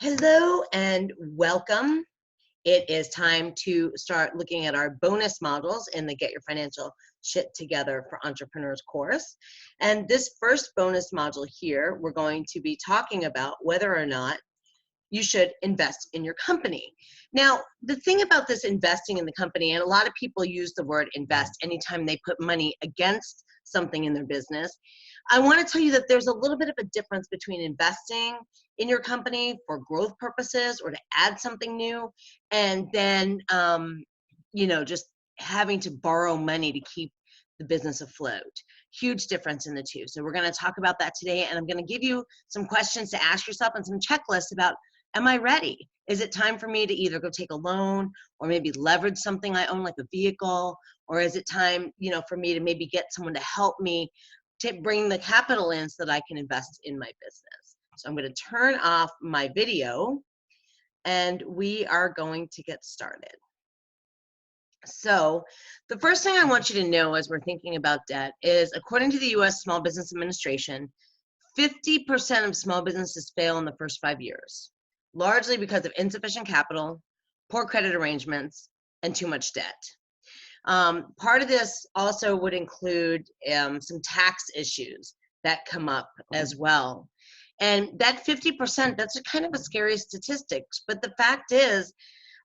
Hello and welcome. It is time to start looking at our bonus modules in the Get Your Financial Shit Together for Entrepreneurs course. And this first bonus module here, we're going to be talking about whether or not you should invest in your company. Now, the thing about this investing in the company, and a lot of people use the word invest anytime they put money against something in their business. I want to tell you that there's a little bit of a difference between investing in your company for growth purposes or to add something new, and then, just having to borrow money to keep the business afloat. Huge difference in the two. So we're going to talk about that today, and I'm going to give you some questions to ask yourself and some checklists about, am I ready? Is it time for me to either go take a loan or maybe leverage something I own like a vehicle? Or is it time, for me to maybe get someone to help me to bring the capital in so that I can invest in my business? So I'm going to turn off my video and we are going to get started. So the first thing I want you to know as we're thinking about debt is, according to the U.S. Small Business Administration, 50% of small businesses fail in the first 5 years, largely because of insufficient capital, poor credit arrangements, and too much debt. Part of this also would include some tax issues that come up as well. And that 50%, that's a kind of a scary statistic. But the fact is,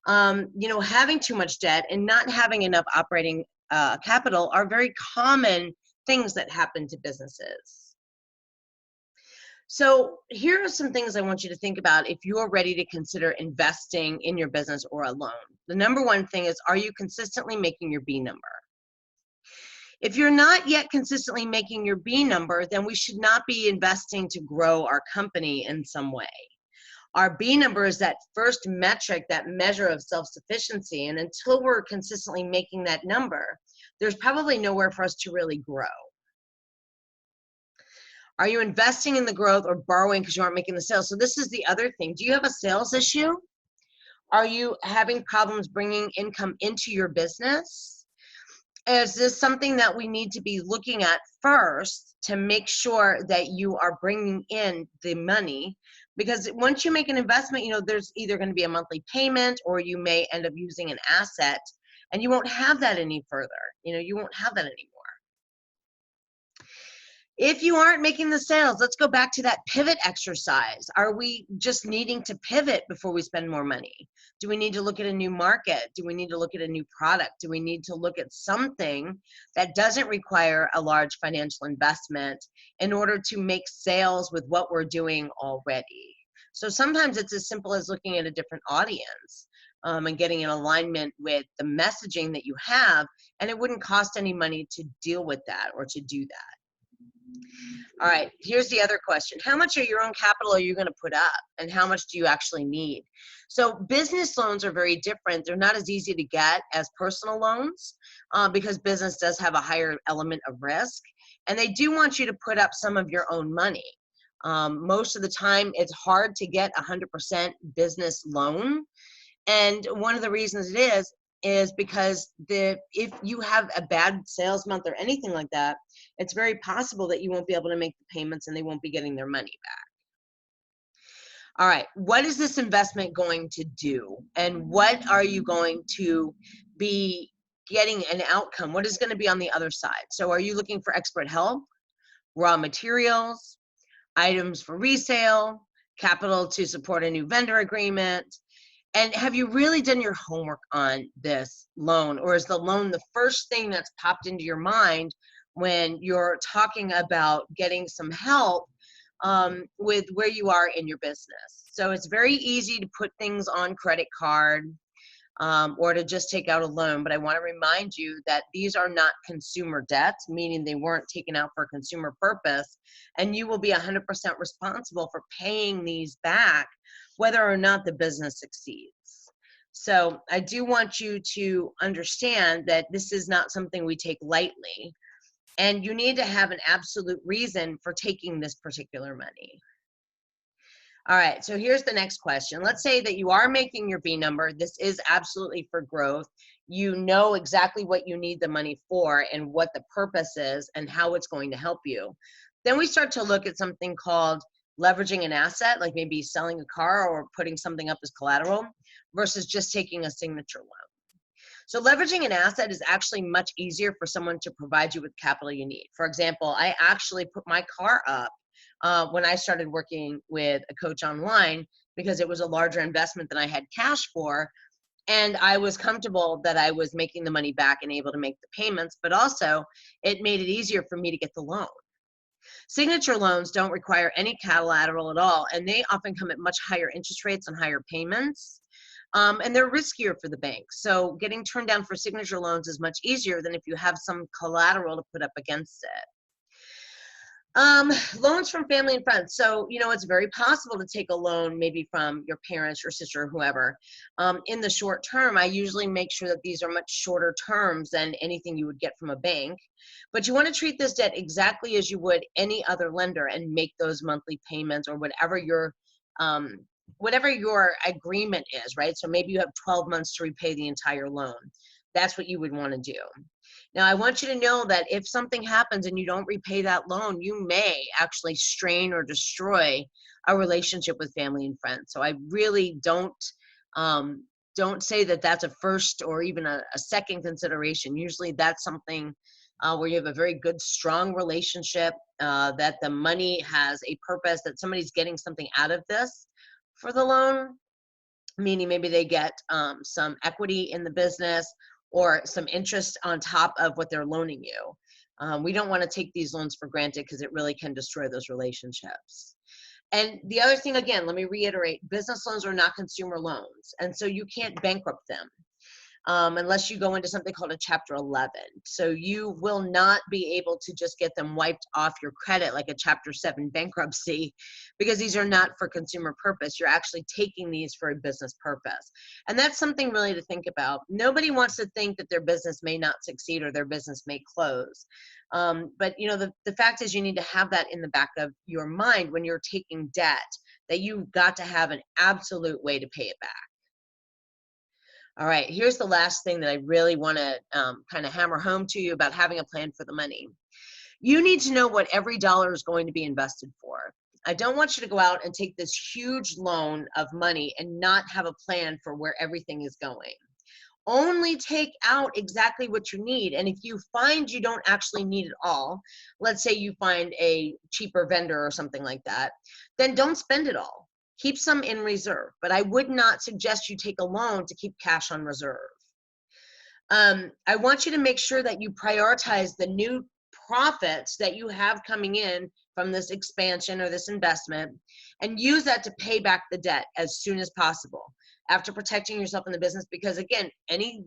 having too much debt and not having enough operating capital are very common things that happen to businesses. So here are some things I want you to think about if you're ready to consider investing in your business or a loan. The number one thing is, are you consistently making your B number? If you're not yet consistently making your B number, then we should not be investing to grow our company in some way. Our B number is that first metric, that measure of self-sufficiency. And until we're consistently making that number, there's probably nowhere for us to really grow. Are you investing in the growth or borrowing because you aren't making the sales? So this is the other thing. Do you have a sales issue? Are you having problems bringing income into your business? Is this something that we need to be looking at first to make sure that you are bringing in the money? Because once you make an investment, there's either going to be a monthly payment or you may end up using an asset, and you won't have that any further. You won't have that anymore. If you aren't making the sales, let's go back to that pivot exercise. Are we just needing to pivot before we spend more money? Do we need to look at a new market? Do we need to look at a new product? Do we need to look at something that doesn't require a large financial investment in order to make sales with what we're doing already? So sometimes it's as simple as looking at a different audience and getting in alignment with the messaging that you have, and it wouldn't cost any money to deal with that or to do that. All right, here's the other question. How much of your own capital are you going to put up, and how much do you actually need? So business loans are very different. They're not as easy to get as personal loans because business does have a higher element of risk, and they do want you to put up some of your own money. Most of the time, it's hard to get 100% business loan, and one of the reasons it is because if you have a bad sales month or anything like that, it's very possible that you won't be able to make the payments and they won't be getting their money back. All right, what is this investment going to do? And what are you going to be getting an outcome? What is going to be on the other side? So are you looking for expert help, raw materials, items for resale, capital to support a new vendor agreement? And have you really done your homework on this loan? Or is the loan the first thing that's popped into your mind when you're talking about getting some help with where you are in your business? So it's very easy to put things on credit card or to just take out a loan. But I want to remind you that these are not consumer debts, meaning they weren't taken out for a consumer purpose. And you will be 100% responsible for paying these back, whether or not the business succeeds. So I do want you to understand that this is not something we take lightly, and you need to have an absolute reason for taking this particular money. All right, so here's the next question. Let's say that you are making your B number. This is absolutely for growth. You know exactly what you need the money for and what the purpose is and how it's going to help you. Then we start to look at something called leveraging an asset, like maybe selling a car or putting something up as collateral, versus just taking a signature loan. So leveraging an asset is actually much easier for someone to provide you with capital you need. For example, I actually put my car up when I started working with a coach online because it was a larger investment than I had cash for. And I was comfortable that I was making the money back and able to make the payments, but also it made it easier for me to get the loan. Signature loans don't require any collateral at all, and they often come at much higher interest rates and higher payments. And they're riskier for the bank. So getting turned down for signature loans is much easier than if you have some collateral to put up against it. Loans from family and friends. So, it's very possible to take a loan maybe from your parents, your sister, or whoever. In the short term, I usually make sure that these are much shorter terms than anything you would get from a bank. But you want to treat this debt exactly as you would any other lender and make those monthly payments or whatever your agreement is, right? So maybe you have 12 months to repay the entire loan. That's what you would want to do. Now, I want you to know that if something happens and you don't repay that loan, you may actually strain or destroy a relationship with family and friends. So I really don't say that that's a first or even a second consideration. Usually that's something where you have a very good, strong relationship, that the money has a purpose, that somebody's getting something out of this for the loan, meaning maybe they get some equity in the business or some interest on top of what they're loaning you. We don't want to take these loans for granted because it really can destroy those relationships. And the other thing, again, let me reiterate, business loans are not consumer loans. And so you can't bankrupt them. Unless you go into something called a Chapter 11. So you will not be able to just get them wiped off your credit like a Chapter 7 bankruptcy, because these are not for consumer purpose. You're actually taking these for a business purpose. And that's something really to think about. Nobody wants to think that their business may not succeed or their business may close. But the fact is you need to have that in the back of your mind when you're taking debt, that you've got to have an absolute way to pay it back. All right, here's the last thing that I really want to kind of hammer home to you about having a plan for the money. You need to know what every dollar is going to be invested for. I don't want you to go out and take this huge loan of money and not have a plan for where everything is going. Only take out exactly what you need. And if you find you don't actually need it all, let's say you find a cheaper vendor or something like that, then don't spend it all. Keep some in reserve, but I would not suggest you take a loan to keep cash on reserve. I want you to make sure that you prioritize the new profits that you have coming in from this expansion or this investment and use that to pay back the debt as soon as possible after protecting yourself in the business, because again, any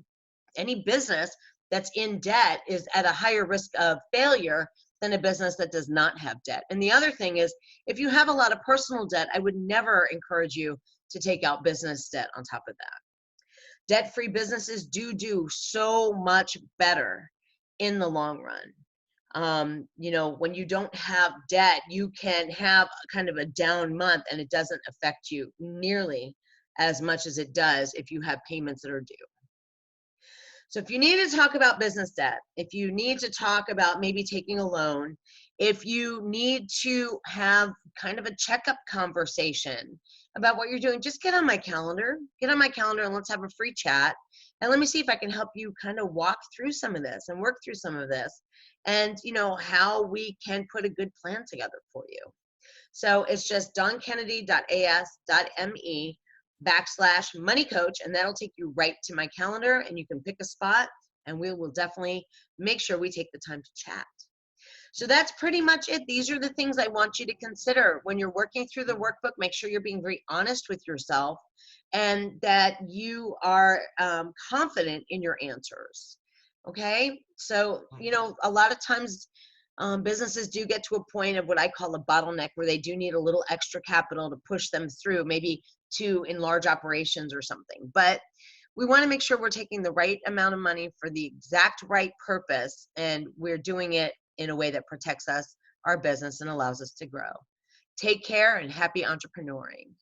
business that's in debt is at a higher risk of failure than a business that does not have debt. And the other thing is, if you have a lot of personal debt, I would never encourage you to take out business debt on top of that. Debt-free businesses do so much better in the long run. When you don't have debt, you can have kind of a down month and it doesn't affect you nearly as much as it does if you have payments that are due. So if you need to talk about business debt, if you need to talk about maybe taking a loan, if you need to have kind of a checkup conversation about what you're doing, just get on my calendar. Get on my calendar and let's have a free chat. And let me see if I can help you kind of walk through some of this and work through some of this and, how we can put a good plan together for you. So it's just donkennedy.as.me/money coach, and that'll take you right to my calendar, and you can pick a spot and we will definitely make sure we take the time to chat. So that's pretty much it. These are the things I want you to consider when you're working through the workbook. Make sure you're being very honest with yourself and that you are confident in your answers. Okay, so a lot of times businesses do get to a point of what I call a bottleneck, where they do need a little extra capital to push them through, maybe to enlarge operations or something. But we want to make sure we're taking the right amount of money for the exact right purpose, and we're doing it in a way that protects us, our business, and allows us to grow. Take care and happy entrepreneuring.